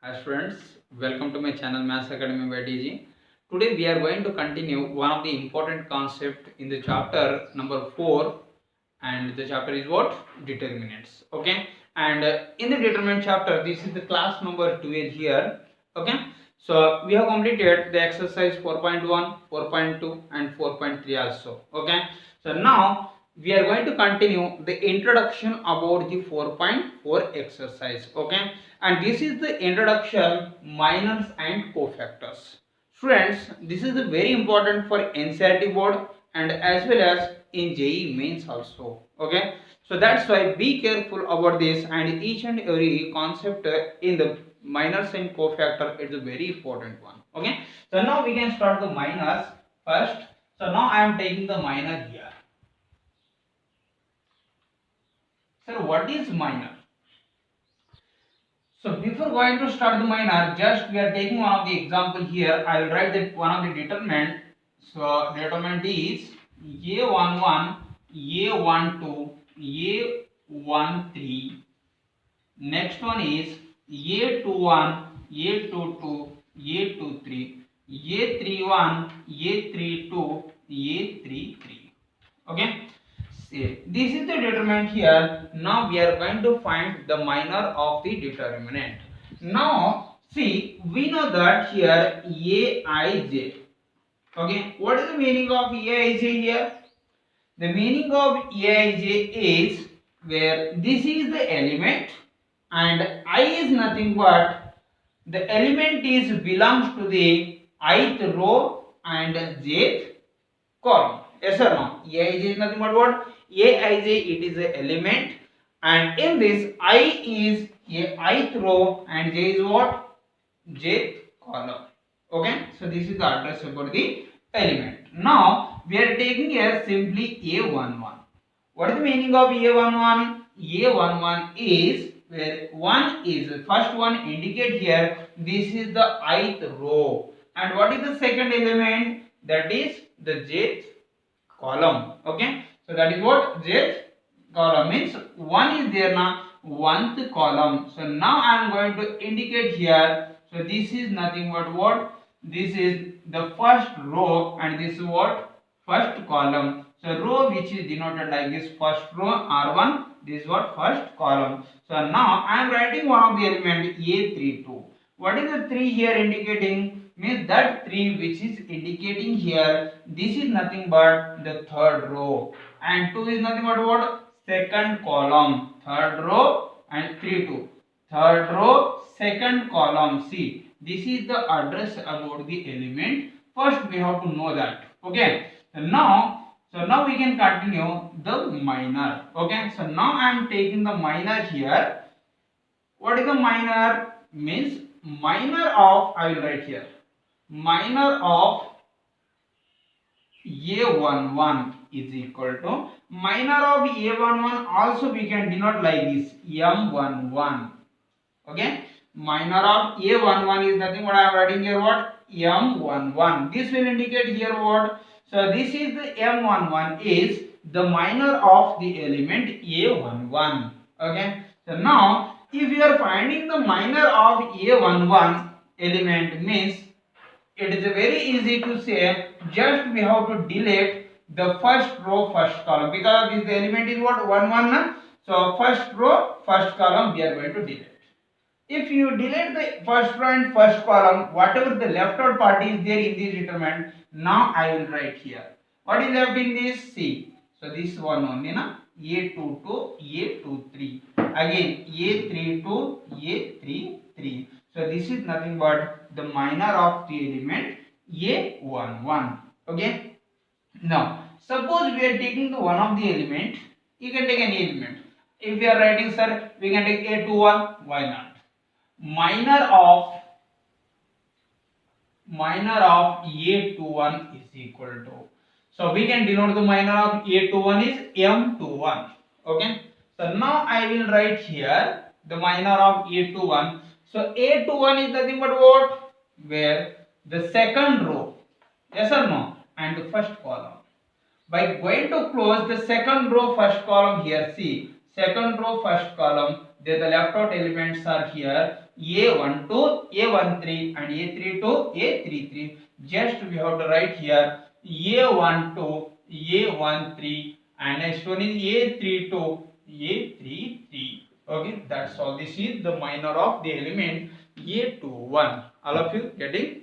Hi students, welcome to my channel Maths Academy by DG. Today we are going to continue one of the important concept in the chapter number 4, and the chapter is what? Determinants. Okay, and in the determinant chapter, this is the class number 12 here. Okay, so we have completed the exercise 4.1, 4.2 and 4.3 also. Okay, so now we are going to continue the introduction about the 4.4 exercise. Okay, and this is the introduction minors and cofactors. Students, this is very important for NCERT board and as well as in JEE mains also. Okay, so that's why be careful about this, and each and every concept in the minors and cofactor is a very important one. Okay, so now we can start the minors first. So now I am taking the minor here. Sir, what is minor? So before going to start the minor, just we are taking one of the example here. I will write that one of the determinant. So determinant is A11, A12, A13. Next one is A21, A22, A23, A31, A32, A33. Okay. This is the determinant here. Now we are going to find the minor of the determinant. Now see, we know that here Aij. Okay, what is the meaning of Aij here? The meaning of Aij is where this is the element and I is nothing but the element is belongs to the ith row and jth column. Yes or no? Aij is nothing but what? Aij, it is an element, and in this I is a ith row and j is what? Jth column. Okay, so this is the address about the element. Now we are taking here simply A11. What is the meaning of A11? A11 is where 1 is first one indicate here. This is the ith row, and what is the second element? That is the jth column. Okay, so that is what? Jth column means 1 is there now, 1th column. So now I am going to indicate here. So this is nothing but what? This is the first row and this is what? First column. So row which is denoted like this, first row R1, this is what? First column. So now I am writing one of the element A32. What is the 3 here indicating? Means that 3 which is indicating here, this is nothing but the third row, and 2 is nothing but what? Second column. Third row and 3 2. Third row, second column. See, this is the address about the element. First we have to know that. Okay. So now we can continue the minor. Okay. So now I am taking the minor here. What is the minor? Means minor of, I will write here, minor of A11 is equal to minor of A11, also we can denote like this, M11. Okay, minor of A11 is nothing but I am writing here what? M11. This will indicate here what? So this is the M11 is the minor of the element A11. Okay, so now if you are finding the minor of A11 element, means it is very easy to say, just we have to delete the first row first column, because this element is what? 1 1. So first row first column we are going to delete. If you delete the first row and first column, whatever the left out part is there in this determinant, now I will write here. What is left in this? C. So this one only na, A22, A23, again A32, A33. So this is nothing but the minor of the element A11. Okay. Now suppose we are taking the one of the element, you can take any element. If we are writing, sir, we can take A21, why not? Minor of A21 is equal to, so we can denote the minor of A21 is M21. Okay, so now I will write here the minor of A21. So A21 is nothing but what? Where the second row, yes or no, and the first column. By going to close the second row first column here, see, second row first column, then the left out elements are here A12, A13 and A32, A33. Just we have to write here A12, A13 and next one is A32, A33. Okay, that's all. This is the minor of the element A21. All of you getting?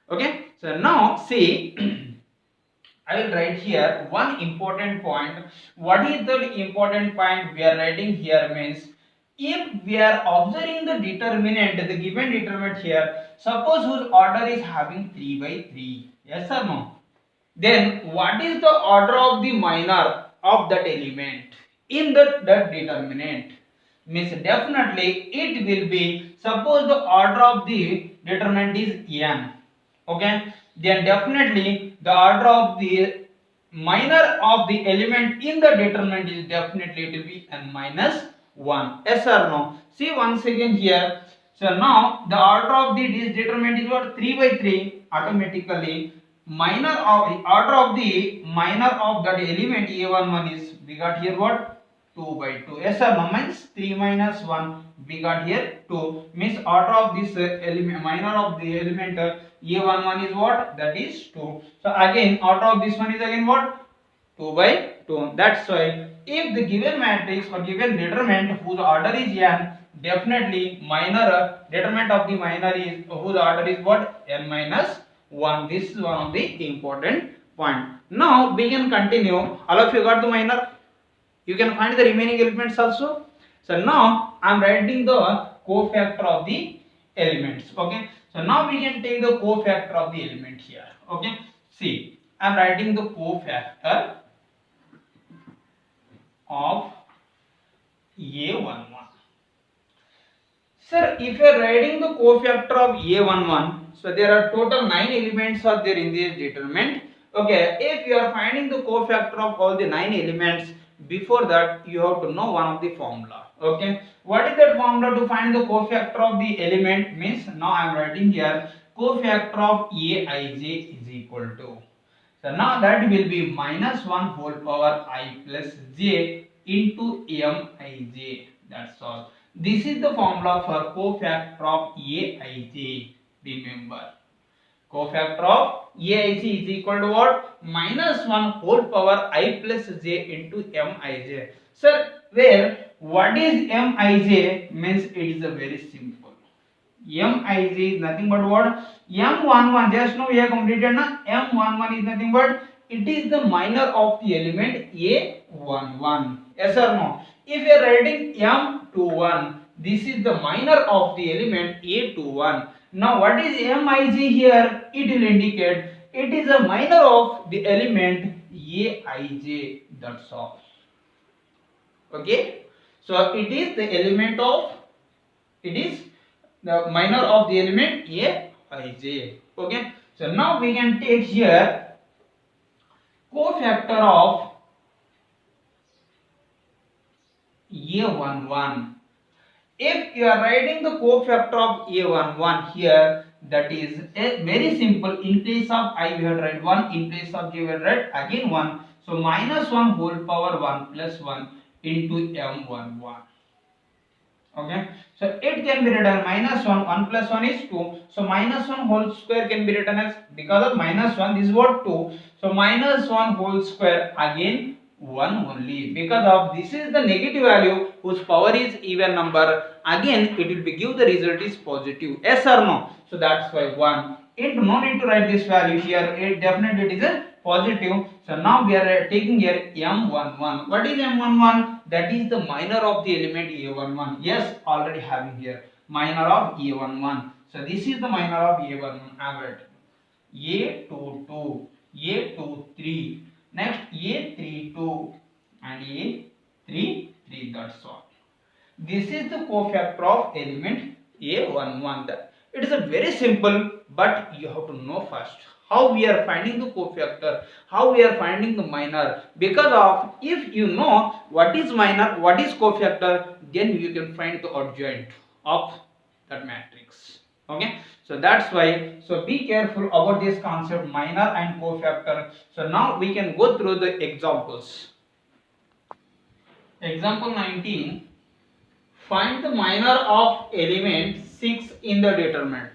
Okay, so now see I will write here one important point. What is the important point we are writing here means if we are observing the determinant, the given determinant here, suppose whose order is having 3 by 3. Yes or no? Then what is the order of the minor of that element in that determinant? Means definitely it will be, suppose the order of the determinant is n. Okay, then definitely the order of the minor of the element in the determinant is definitely it will be n minus 1. Yes or no? See once again here. So now the order of the this determinant is what? 3 by 3. Automatically minor of order of the minor of that element A11 is, we got here what? 2 by 2. Yes or no? Means 3 minus 1. We got here 2. Means order of this element, minor of the element A11 is what? That is 2. So again order of this one is again what? 2 by 2. That's why if the given matrix or given determinant whose order is n, definitely minor determinant of the minor is whose order is what? N minus 1. This is one of the important point. Now we can continue. All of you got the minor? You can find the remaining elements also. So now I am writing the cofactor of the elements. Okay. So now we can take the cofactor of the element here. Okay. See, I am writing the cofactor of A11. Sir, if you are writing the cofactor of A11, so there are total 9 elements are there in this determinant. Okay, if you are finding the cofactor of all the 9 elements, before that you have to know one of the formula. Okay, what is that formula to find the cofactor of the element? Means now I am writing here cofactor of Aij is equal to, so now that will be minus 1 whole power I plus j into Mij. That's all. This is the formula for cofactor of Aij. Remember, cofactor of Aij is equal to what? Minus 1 whole power I plus j into Mij. Sir, where what is Mij? Means it is a very simple. Mij is nothing but what? M11. Just now we have completed na. M11 is nothing but it is the minor of the element A11. Yes or no? If you are writing M21, this is the minor of the element A21. Now what is Mij here? It will indicate it is a minor of the element Aij. That's all. Okay. So it is the element of, it is the minor of the element Aij. Okay. So now we can take here cofactor of A11. If you are writing the cofactor of A11 here, that is very simple. In place of I we have write 1, in place of j we have write again 1. So minus 1 whole power 1 plus 1 into M11. Okay, so it can be written minus 1, 1 plus 1 is 2. So minus 1 whole square can be written as, because of minus 1, this is what? 2. So minus 1 whole square again 1 only, because of this is the negative value whose power is even number, again it will be give the result is positive. Yes or no? So that's why 1. It no need to write this value here, it definitely it is a positive. So now we are taking here M11. What is M11? That is the minor of the element A11. Yes, already having here minor of A11. So this is the minor of A11. I am writing A22, A23. Next A32 and A33. That's all. This is the cofactor of element A11. It is a very simple, but you have to know first how we are finding the cofactor, how we are finding the minor. Because of if you know what is minor, what is cofactor, then you can find the adjoint of that matrix. Okay, so that's why, so be careful about this concept minor and cofactor. So now we can go through the examples. Example 19, find the minor of element 6 in the determinant.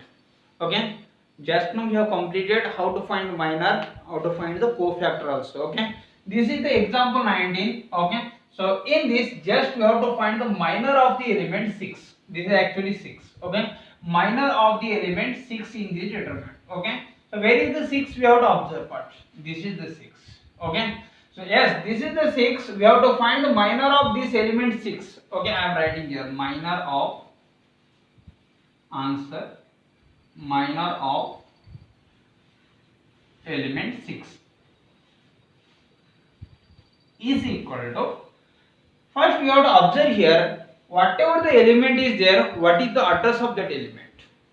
Okay, just now we have completed how to find minor, how to find the cofactor also. Okay, this is the example 19. Okay, so in this just we have to find the minor of the element 6. This is actually 6. Okay, minor of the element 6 in the determinant. Okay, so where is the 6? We have to observe part. This is the 6. Okay, so yes, this is the 6. We have to find the minor of this element 6. Okay, I am writing here minor of answer, minor of element 6 is equal to, first we have to observe here whatever the element is there, what is the address of that element.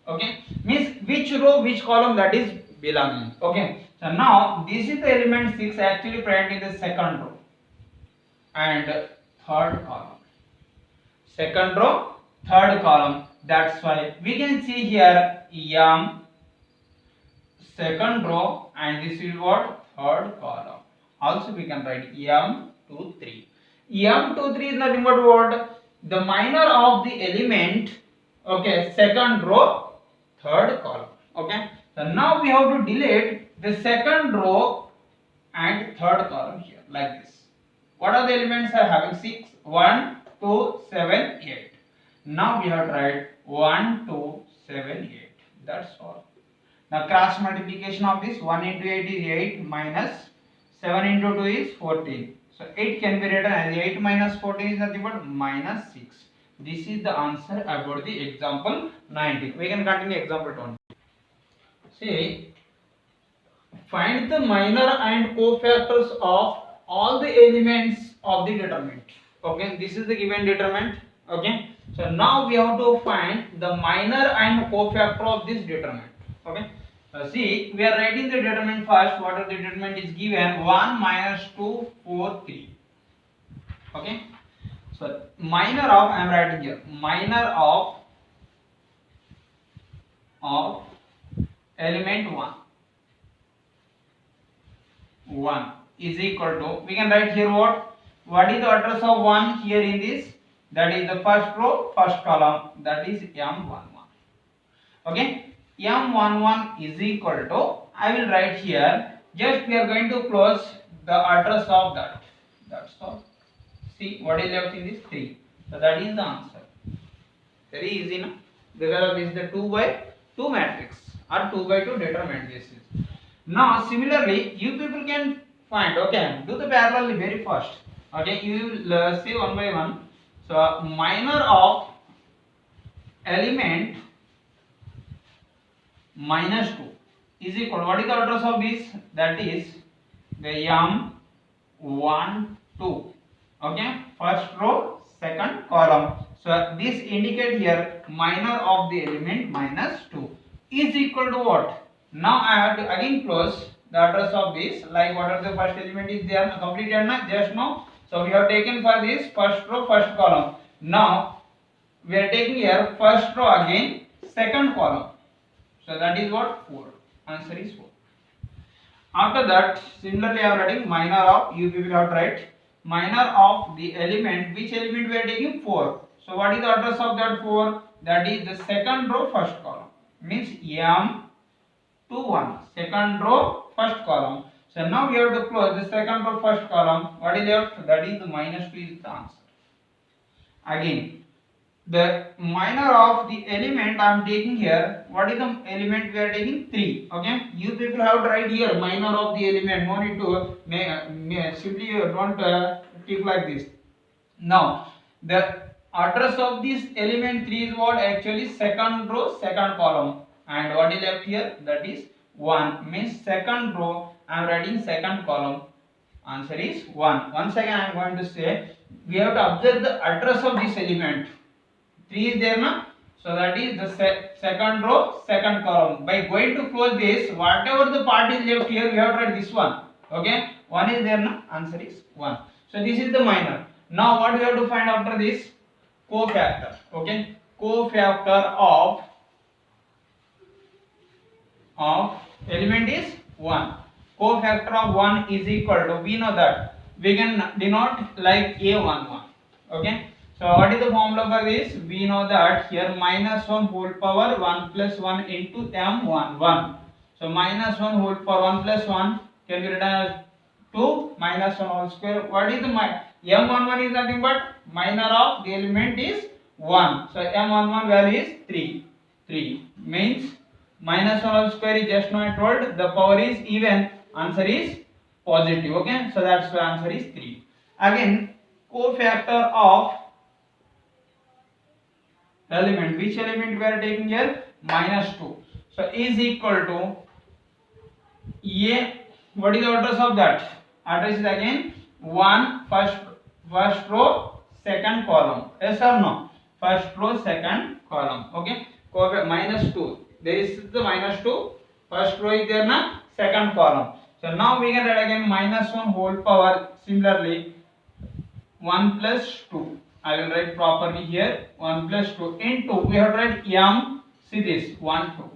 Okay, means which row, which column that is belonging. Okay, so now this is the element 6 actually present in the second row and third column. Second row, third column. That's why we can see here M second row and this is what, third column. Also we can write M23. M23 is nothing but what, the minor of the element. Okay, second row, third column. Okay, so now we have to delete the second row and third column here like this. What are the elements are having 6? 1, 2, 7, 8. Now we have to write 1, 2, 7, 8. That's all. Now cross multiplication of this, 1 into 8 is 8 minus 7 into 2 is 14. So 8 can be written as 8 minus 14 is nothing but minus 6. This is the answer about the example 19. We can continue example 20. See, find the minor and cofactors of all the elements of the determinant. Okay, this is the given determinant. Okay, so now we have to find the minor and cofactor of this determinant. Okay, see, we are writing the determinant first. What are the determinant is given 1 minus 2 4 3. Okay, so minor of, I am writing here minor of element 1 is equal to, we can write here what is the address of 1 here in this, that is the first row, first column, that is M11. Okay, M11 is equal to, I will write here, just we are going to close the address of that. That's all. See what is left in this 3. So that is the answer. Very easy, na? Because this is the 2 by 2 matrix or 2 by 2 determinant this is. Now similarly you people can find, okay, do the parallelly very fast. Okay, you will say one by one. So minor of element minus 2 is equal, what is the address of this, that is the M12. Okay, first row, second column. So this indicate here minor of the element minus 2 is equal to what? Now I have to again close the address of this, like what are the first element is there completed na just now. So we have taken for this first row, first column. Now we are taking here first row again, second column. So that is what, 4. Answer is 4. After that, similarly I am writing minor of, you people have to write minor of the element, which element we are taking, 4. So what is the address of that 4? That is the second row, first column. Means M21, second row, first column. So now we have to close the second row, first column. What is left? That is the minus 2 is the answer. Again, the minor of the element I am taking here. What is the element we are taking? 3. Okay, you people have to write here minor of the element. No need to simply don't keep like this. Now the address of this element 3 is what? Actually second row, second column. And what is left here? That is 1. Means second row I am writing second column. Answer is 1. Once again I am going to say, we have to observe the address of this element. 3 is there na? So that is the second row, second column. By going to close this, whatever the part is left here, we have to write this one. Okay, 1 is there na? Answer is 1. So this is the minor. Now what we have to find after this? Cofactor. Okay, cofactor of element is 1. Cofactor of 1 is equal to, we know that we can denote like A11. Okay, So what is the formula for this? We know that here minus 1 whole power 1 plus 1 into m11. So minus 1 whole power 1 plus 1 can be written as 2 minus 1 whole square. What is the m11 is nothing but minor of the element is 1. So m11 value is 3. 3 means minus 1 whole square is just now I told the power is even, answer is positive. Okay, so that's the answer is 3. Again, cofactor of element, which element we are taking here? Minus 2. So is equal to a, what is the address of that? Address is again 1 first row second column. Yes or no? First row second column. Okay, minus 2, there is the minus 2, first row is there na, second column. So now we can write again minus 1 whole power, similarly 1 plus 2. I will write properly here 1 plus 2 into, we have to write m, see this 1 2.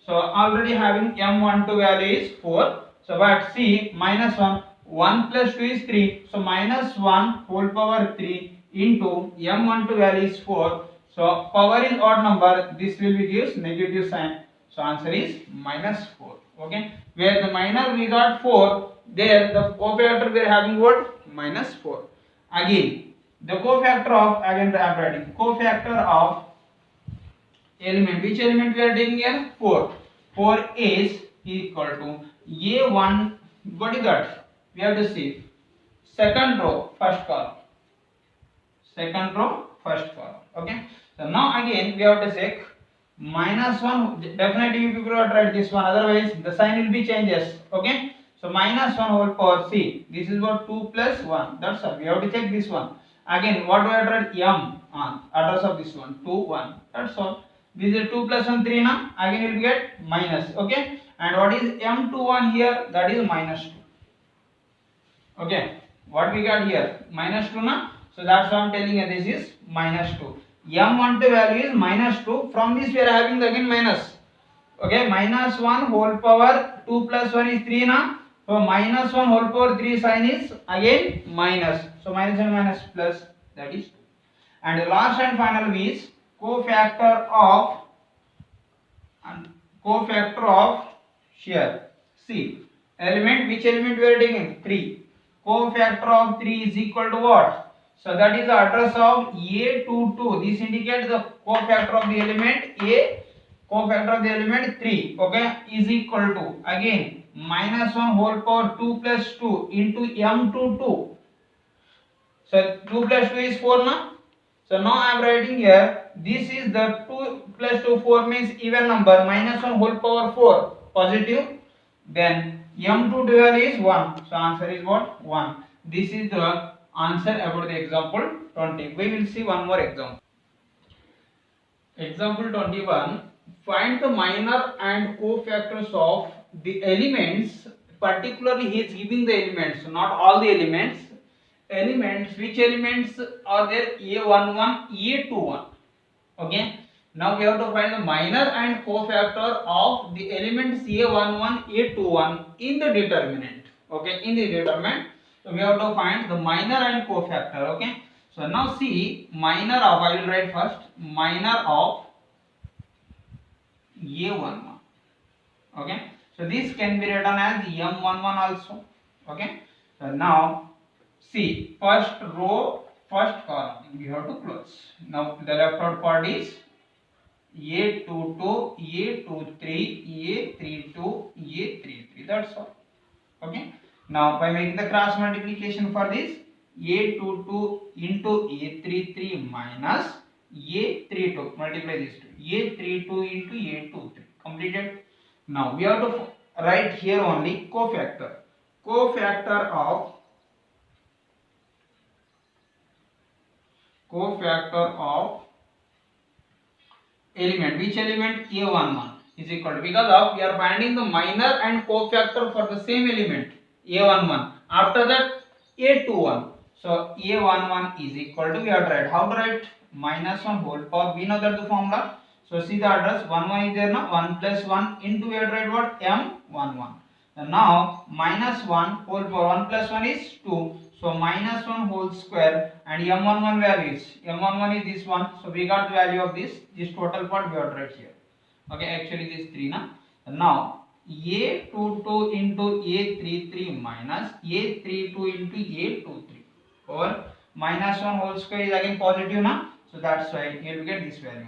So already having m12 value is 4. So but see minus 1 plus 2 is 3. So minus 1 whole power 3 into m12 value is 4. So power is odd number, this will be gives negative sign. So answer is minus 4. Okay, where the minor we got 4, there the cofactor we are having what? Minus 4. Again the cofactor of, again I am writing cofactor of element, which element we are taking here? 4. 4 is equal to a1, what is that? We have to see second row first column, second row first column. Okay, so now again we have to check minus 1, definitely you people have tried this one, otherwise the sign will be changes. Okay, so minus 1 whole power, see this is what 2 plus 1, that's all, we have to check this one. Again what do I write? M on address of this one 2 1, that's all. This is 2 plus 1 3 na, again you will get minus. Okay, and what is m21 here? That is minus 2. Okay, what we got here? Minus 2 na, so that's why I am telling you this is minus 2. m12 value is minus 2, from this we are having again minus. Okay, minus 1 whole power 2 plus 1 is 3 na, so minus 1 whole power 3 sign is again minus, so minus and minus plus, that is 2. And the last and final is cofactor of here. See element, which element we are taking? 3. Cofactor of 3 is equal to what? So that is the address of a22. This indicates the cofactor of the element a, cofactor of the element 3. Okay, is equal to again minus 1 whole power 2 plus 2 into m22. So 2 plus 2 is 4 na. So now I am writing here, this is the 2 plus 2, 4 means even number, minus 1 whole power 4 positive, then m2 value is 1. So answer is what? 1. This is the answer about the example 20. We will see one more example. Example 21. Find the minor and cofactors of the elements. Particularly he is giving the elements, not all the elements. Elements, which elements are there? a11, a21. Okay, now we have to find the minor and cofactor of the elements a11, a21 in the determinant. Okay, in the determinant, so we have to find the minor and cofactor. Okay, so now see minor of, I will write first minor of a11. Okay, so this can be written as m11 also. Okay, so now see first row first column we have to close. Now the left out part is a22, a23, a32, a33, that's all. Okay, now by making the cross multiplication for this, a22 into a33 minus a32, multiply these two, a32 into a23, completed. Now we have to write here only cofactor of element, which element? a11 is equal to, because of we are finding the minor and cofactor for the same element a11, after that a21, so a11 is equal to, we have to write, how to write? Minus 1 whole power, we know that the formula. So see the address 1 is there now, 1 plus 1 into, we have to write what? m11. And now minus 1 whole power 1 plus 1 is 2, So minus 1 whole square, and m11 value is, m11 is this one. So we got the value of this total part we have write here. Okay, actually this 3 na. Now a22 into a33 minus a32 into a23 or minus 1 whole square is again positive na. So that's why here we get this value.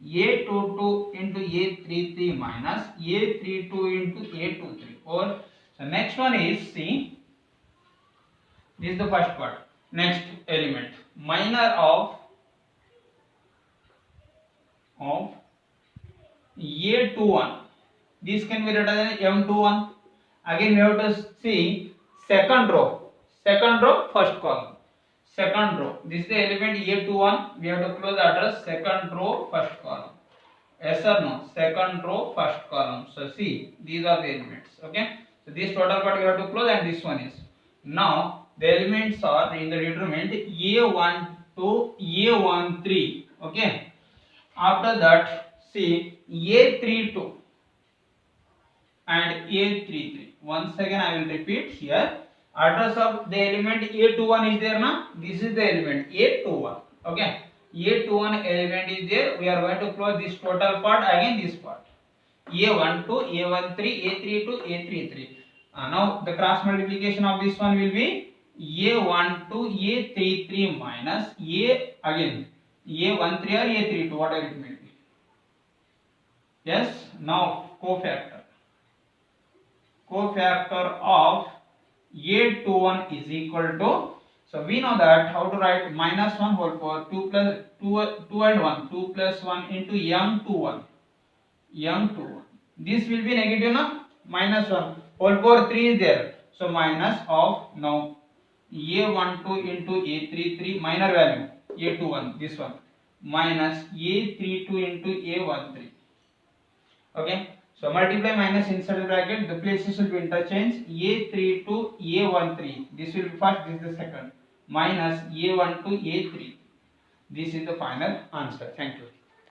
a22 into a33 minus a32 into a23 or the next one is, see, this is the first part. Next element, minor of a21. This can be written as m21. Again we have to see second row, first column. Second row, this is the element a21. We have to close address second row, first column. Yes or no? Second row, first column. So see, these are the elements. Okay. So this total part we have to close, and this one is. Now the elements are in the determinant a1 to a13. Okay. After that, see a32 and a33. Once again I will repeat here. Address of the element a21 is there na? This is the element a21. Okay. a21 element is there. We are going to close this total part, again this part. a1 to a13, a3 to a33. Now the cross multiplication of this one will be a1 to a33 minus a, again a13 or a32, whatever it may be. Yes. Now cofactor of a21 is equal to, so we know that how to write minus 1 whole power 2 plus 2 and 1, 2 plus 1 into m21. This will be negative na, minus 1 whole power 3 is there, so minus of, now a12 into a33 minor value a21, this one, minus a32 into a13. Okay. So multiply minus inside the bracket, the places will be interchanged. a3 to a13, this will be first, this is the second, minus a1 to a3. This is the final answer. Thank you.